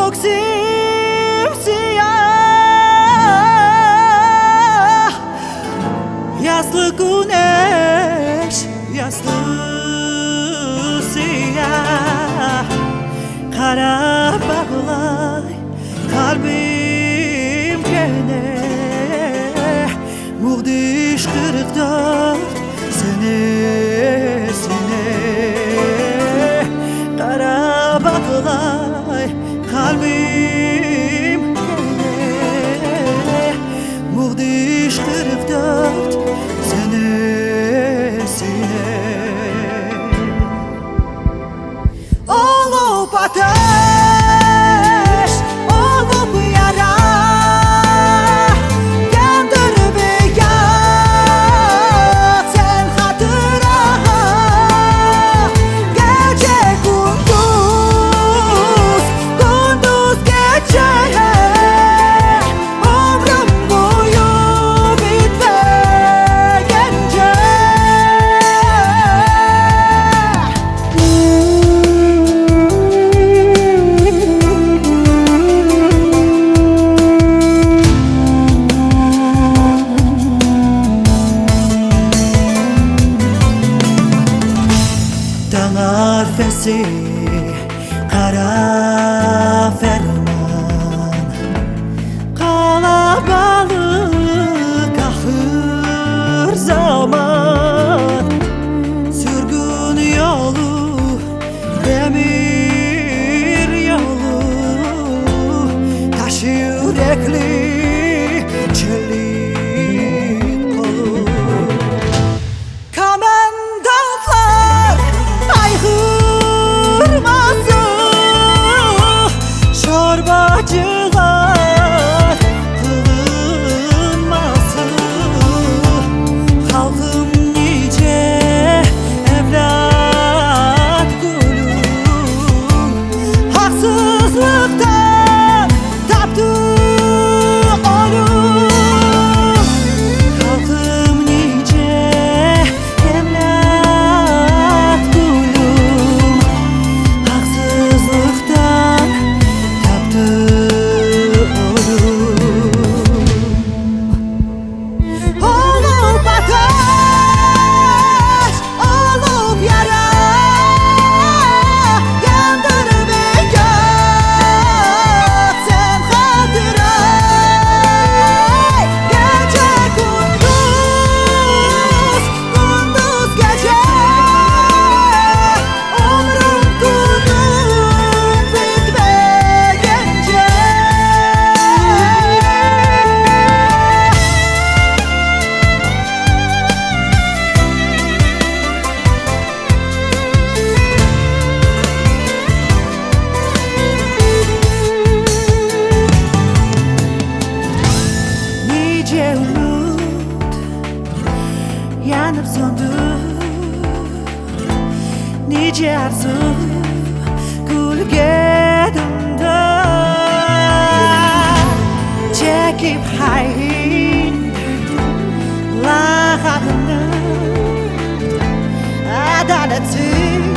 çok simsiyah. Yaslı güneş, yaslı siyah. Kara bağlay kalbim gene. Muhdiş 44 senesine. Kara bağlay kalbim gene. Muhdiş 44 senesine. Olup ateş, olup yara. Yandır ve yak sen hatıra. Gece gündüz, gündüz gece. Ömrüm boyu bitmeyince. Dağlar fesi, kara ferman. Kalabalık ahır zaman. Sürgün yolu, demir yolu. Taş yürekli, çelik kolu. Komendantlar aygırması, çorbacılar kılınması. Halkım nice evlat gülüm. Haksızlıktan taptı ölüm. Halkım nice evlat gülüm. Haksızlıktan taptı ölüm. Olup ateş, olup yara. Yandır ve yak sen hatıra. Gece gündüz, gündüz gece. Ömrüm günüm bitmeyince. Nice umut yanıp söndü. Nice arzu gölge döndü. Çekip hain lağadını. Adaletsiz